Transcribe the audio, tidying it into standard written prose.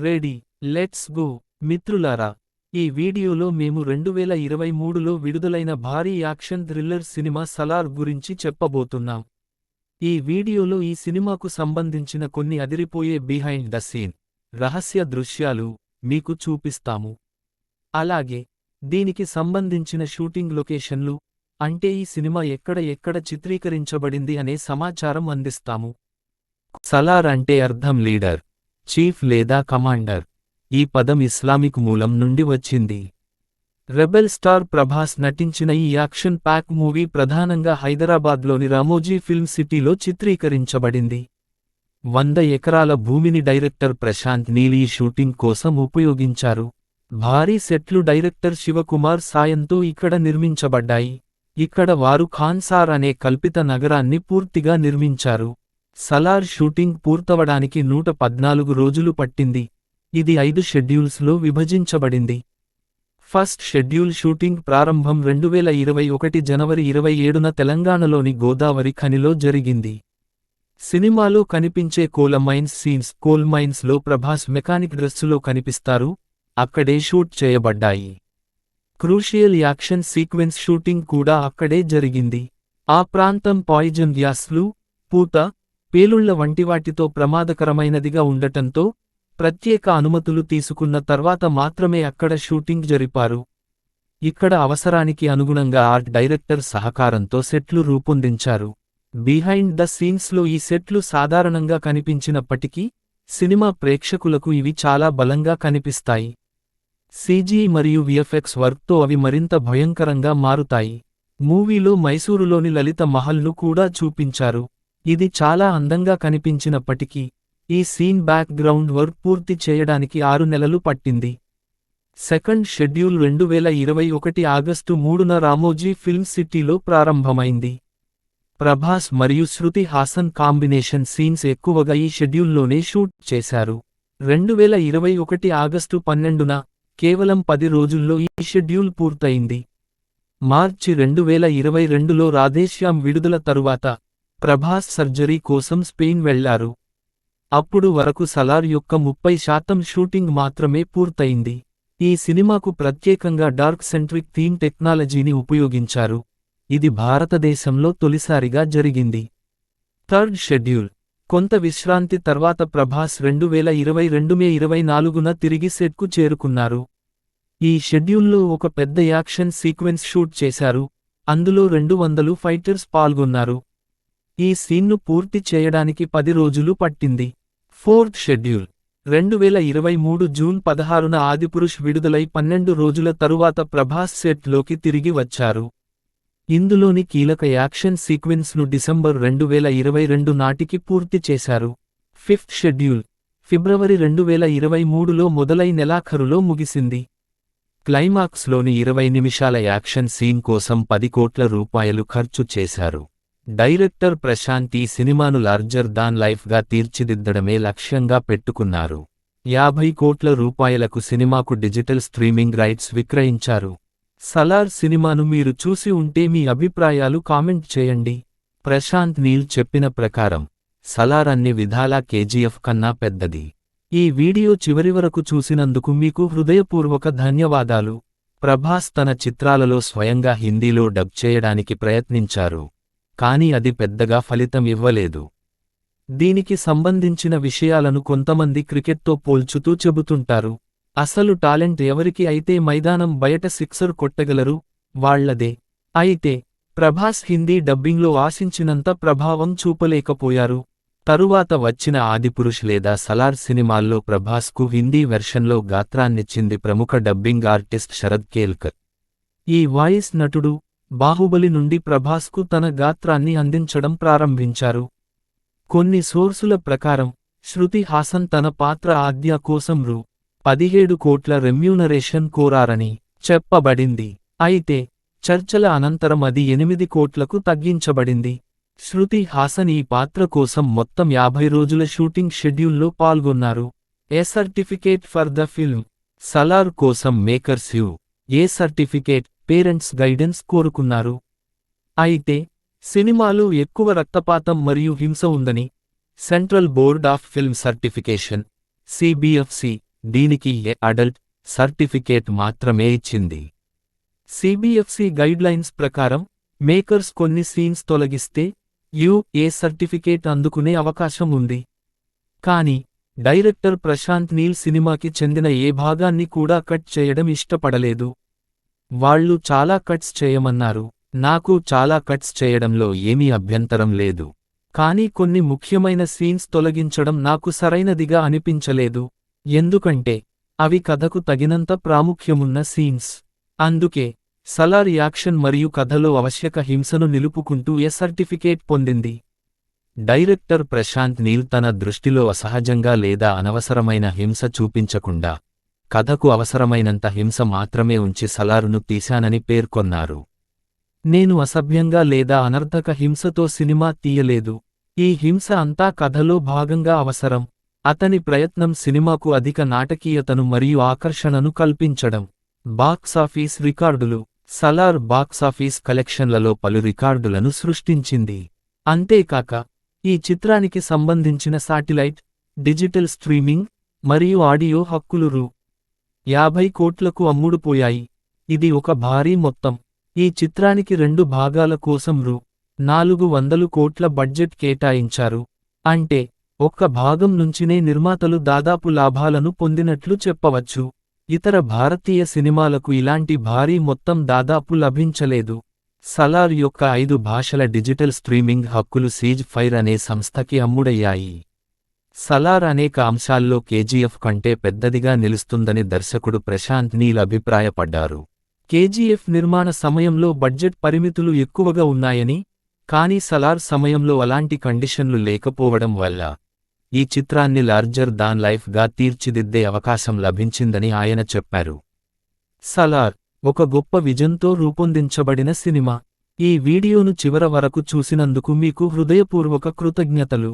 Ready, let's go. మిత్రులారా, ఈ వీడియోలో మేము 2023లో విడుదలైన భారీ యాక్షన్ థ్రిల్లర్ సినిమా సలార్ గురించి చెప్పబోతున్నాం. ఈ వీడియోలో ఈ సినిమాకు సంబంధించిన కొన్ని అదిరిపోయే బిహైండ్ ద సీన్ రహస్య దృశ్యాలు మీకు చూపిస్తాము. అలాగే దీనికి సంబంధించిన షూటింగ్ లొకేషన్లు, అంటే ఈ సినిమా ఎక్కడ చిత్రీకరించబడింది అనే సమాచారం అందిస్తాము. సలార్ అంటే అర్థం లీడర్, చీఫ్ లేదా కమాండర్. ఈ పదం ఇస్లామిక్ మూలం నుండి వచ్చింది. రెబెల్ స్టార్ ప్రభాస్ నటించిన ఈ యాక్షన్ ప్యాక్ మూవీ ప్రధానంగా హైదరాబాద్లోని రామోజీ ఫిల్మ్ సిటీలో చిత్రీకరించబడింది. 100 ఎకరాల భూమిని డైరెక్టర్ ప్రశాంత్ నీల్ ఈ షూటింగ్ కోసం ఉపయోగించారు. భారీ సెట్లు డైరెక్టర్ శివకుమార్ సాయంతో ఇక్కడ నిర్మించబడ్డాయి. ఇక్కడ వారు ఖాన్సార్ అనే కల్పిత నగరాన్ని పూర్తిగా నిర్మించారు. సలార్ షూటింగ్ పూర్తవడానికి 114 రోజులు పట్టింది. ఇది 5 షెడ్యూల్స్లో విభజించబడింది. ఫస్ట్ షెడ్యూల్ షూటింగ్ ప్రారంభం 2021 జనవరి 27న తెలంగాణలోని గోదావరి ఖనిలో జరిగింది. సినిమాలో కనిపించే కోల్ మైన్స్లో ప్రభాస్ మెకానిక్ డ్రెస్సులో కనిపిస్తారు, అక్కడే షూట్ చేయబడ్డాయి. క్రూషియల్ యాక్షన్ సీక్వెన్స్ షూటింగ్ కూడా అక్కడే జరిగింది. ఆ ప్రాంతం పాయిజన్ గ్యాస్లు, పూత, పేలుళ్ల వంటివాటితో ప్రమాదకరమైనదిగా ఉండటంతో ప్రత్యేక అనుమతులు తీసుకున్న తర్వాత మాత్రమే అక్కడ షూటింగ్ జరిపారు. ఇక్కడ అవసరానికి అనుగుణంగా ఆర్ట్ డైరెక్టర్ సహకారంతో సెట్లు రూపొందించారు. బిహైండ్ ద సీన్స్లో ఈ సెట్లు సాధారణంగా కనిపించినప్పటికీ సినిమా ప్రేక్షకులకు ఇవి చాలా బలంగా కనిపిస్తాయి. సీజీ మరియు విఎఫ్ఎక్స్ వర్క్తో అవి మరింత భయంకరంగా మారుతాయి. మూవీలో మైసూరులోని లలిత మహల్ను కూడా చూపించారు. ఇది చాలా అందంగా కనిపించినప్పటికీ ఈ సీన్ బ్యాక్ గ్రౌండ్ వర్క్ పూర్తి చేయడానికి 6 నెలలు పట్టింది. సెకండ్ షెడ్యూల్ 2021 ఆగస్టు 3న రామోజీ ఫిల్మ్ సిటీలో ప్రారంభమైంది. ప్రభాస్ మరియు శృతి హాసన్ కాంబినేషన్ సీన్స్ ఎక్కువగా ఈ షెడ్యూల్లోనే షూట్ చేశారు. 2021 ఆగస్టు 12న కేవలం 10 రోజుల్లో ఈ షెడ్యూల్ పూర్తయింది. మార్చి 2022లో రాధేశ్యామ్ విడుదల తరువాత ప్రభాస్ సర్జరీ కోసం స్పెయిన్ వెళ్లారు. అప్పుడు వరకు సలార్ యొక్క 30% షూటింగ్ మాత్రమే పూర్తయింది. ఈ సినిమాకు ప్రత్యేకంగా డార్క్ సెంట్రిక్ థీమ్ టెక్నాలజీని ఉపయోగించారు. ఇది భారతదేశంలో తొలిసారిగా జరిగింది. థర్డ్ షెడ్యూల్ కొంత విశ్రాంతి తర్వాత ప్రభాస్ 2022 మే 24న తిరిగి సెట్కు చేరుకున్నారు. ఈ షెడ్యూల్లో ఒక పెద్ద యాక్షన్ సీక్వెన్స్ షూట్ చేశారు, అందులో 200 ఫైటర్స్ పాల్గొన్నారు. ఈ సీన్ను పూర్తి చేయడానికి 10 రోజులు పట్టింది. ఫోర్త్ షెడ్యూల్ 2023 జూన్ 16న ఆదిపురుష్ విడుదలై 12 రోజుల తరువాత ప్రభాస్ సెట్లోకి తిరిగి వచ్చారు. ఇందులోని కీలక యాక్షన్ సీక్వెన్స్ను డిసెంబర్ 2022 నాటికి పూర్తి చేశారు. ఫిఫ్త్ షెడ్యూల్ ఫిబ్రవరి 2023లో మొదలై నెలాఖరులో ముగిసింది. క్లైమాక్స్లోని 20 నిమిషాల యాక్షన్ సీన్ కోసం 10 కోట్ల రూపాయలు ఖర్చు చేశారు. డైరెక్టర్ ప్రశాంత్ ఈ సినిమాను లార్జర్ దాన్ లైఫ్గా తీర్చిదిద్దడమే లక్ష్యంగా పెట్టుకున్నారు. 50 కోట్ల రూపాయలకు సినిమాకు డిజిటల్ స్ట్రీమింగ్ రైట్స్ విక్రయించారు. సలార్ సినిమాను మీరు చూసి ఉంటే మీ అభిప్రాయాలు కామెంట్ చేయండి. ప్రశాంత్ నీల్ చెప్పిన ప్రకారం సలార్ అన్ని విధాలా కేజీఎఫ్ కన్నా పెద్దది. ఈ వీడియో చివరి వరకు చూసినందుకు మీకు హృదయపూర్వక ధన్యవాదాలు. ప్రభాస్ తన చిత్రాలలో స్వయంగా హిందీలో డబ్ చేయడానికి ప్రయత్నించారు, కానీ అది పెద్దగా ఫలితం ఇవ్వలేదు. దీనికి సంబంధించిన విషయాలను కొంతమంది క్రికెట్తో పోల్చుతూ చెబుతుంటారు. అసలు టాలెంట్ ఎవరికి అయితే మైదానం బయట సిక్సర్ కొట్టగలరు, వాళ్లదే. అయితే ప్రభాస్ హిందీ డబ్బింగ్లో ఆశించినంత ప్రభావం చూపలేకపోయారు. తరువాత వచ్చిన ఆదిపురుష్ లేదా సలార్ సినిమాల్లో ప్రభాస్కు హిందీ వెర్షన్లో గాత్రాన్నిచ్చింది ప్రముఖ డబ్బింగ్ ఆర్టిస్ట్ శరద్ కేల్కర్. ఈ వాయిస్ నటుడు బాహుబలి నుండి ప్రభాస్కు తన గాత్రాన్ని అందించడం ప్రారంభించారు. కొన్ని సోర్సుల ప్రకారం శృతి హాసన్ తన పాత్ర ఆద్య కోసం రూ. 17 కోట్ల రెమ్యూనరేషన్ కోరారని చెప్పబడింది. అయితే చర్చల అనంతరం అది 8 కోట్లకు తగ్గించబడింది. శృతి హాసన్ ఈ పాత్ర కోసం మొత్తం 50 రోజుల షూటింగ్ షెడ్యూల్లో పాల్గొన్నారు. A certificate for the film Salaar కోసం makers A certificate parents guidance కోరుకున్నారు. అయితే సినిమాలో ఎక్కువ రక్తపాతం మరియు హింస ఉందని central board of film certification (CBFC) దీనికి ఏ అడల్ట్ సర్టిఫికేట్ మాత్రమే ఇచ్చింది. సిబిఎఫ్సి గైడ్లైన్స్ ప్రకారం మేకర్స్ కొన్ని సీన్స్ తొలగిస్తే ఏ సర్టిఫికేట్ అందుకునే అవకాశం ఉంది. కానీ డైరెక్టర్ ప్రశాంత్ నీల్ సినిమాకి చెందిన ఏ భాగాన్ని కూడా కట్ చేయడం ఇష్టపడలేదు. వాళ్ళు చాలా కట్స్ చేయమన్నారు. నాకు చాలా కట్స్ చేయడంలో ఏమీ అభ్యంతరం లేదు. కానీ కొన్ని ముఖ్యమైన సీన్స్ తొలగించడం నాకు సరైనదిగా అనిపించలేదు. ఎందుకంటే అవి కథకు తగినంత ప్రాముఖ్యమున్న సీన్స్. అందుకే సలార్ యాక్షన్ మరియు కథలో ఆవశ్యక హింసను నిలుపుకుంటూ ఏ సర్టిఫికేట్ పొందింది. డైరెక్టర్ ప్రశాంత్ నీల్ తన దృష్టిలో అసహజంగా లేదా అనవసరమైన హింస చూపించకుండా కథకు అవసరమైనంత హింస మాత్రమే ఉంచి సలారును తీశానని పేర్కొన్నారు. నేను అసభ్యంగా లేదా అనర్థక హింసతో సినిమా తీయలేదు. ఈ హింస అంతా కథలో భాగంగా అవసరం. అతని ప్రయత్నం సినిమాకు అధిక నాటకీయతను మరియు ఆకర్షణను కల్పించడం. బాక్సాఫీస్ రికార్డులు. సలార్ బాక్సాఫీస్ కలెక్షన్లలో పలు రికార్డులను సృష్టించింది. అంతేకాక ఈ చిత్రానికి సంబంధించిన శాటిలైట్, డిజిటల్ స్ట్రీమింగ్ మరియు ఆడియో హక్కులు రూ. 50 కోట్లకు అమ్ముడుపోయాయి. ఇది ఒక భారీ మొత్తం. ఈ చిత్రానికి 2 భాగాల కోసం రూ. 400 కోట్ల బడ్జెట్ కేటాయించారు. అంటే ఒక్క భాగం నుంచినే నిర్మాతలు దాదాపు లాభాలను పొందినట్లు చెప్పవచ్చు. ఇతర భారతీయ సినిమాలకు ఇలాంటి భారీ మొత్తం దాదాపు లభించలేదు. సలార్ యొక్క 5 భాషల డిజిటల్ స్ట్రీమింగ్ హక్కులు సీజ్ ఫైర్ అనే సంస్థకి అమ్ముడయ్యాయి. సలార్ అనేక అంశాల్లో కేజీఎఫ్ కంటే పెద్దదిగా నిలుస్తుందని దర్శకుడు ప్రశాంత్ నీల్ అభిప్రాయపడ్డారు. కేజీఎఫ్ నిర్మాణ సమయంలో బడ్జెట్ పరిమితులు ఎక్కువగా ఉన్నాయని, కానీ సలార్ సమయంలో అలాంటి కండిషన్లు లేకపోవడం వల్ల ఈ చిత్రాన్ని లార్జర్ దాన్ లైఫ్గా తీర్చిదిద్దే అవకాశం లభించిందని ఆయన చెప్పారు. సలార్ ఒక గొప్ప విజన్తో రూపొందించబడిన సినిమా. ఈ వీడియోను చివర వరకు చూసినందుకు మీకు హృదయపూర్వక కృతజ్ఞతలు.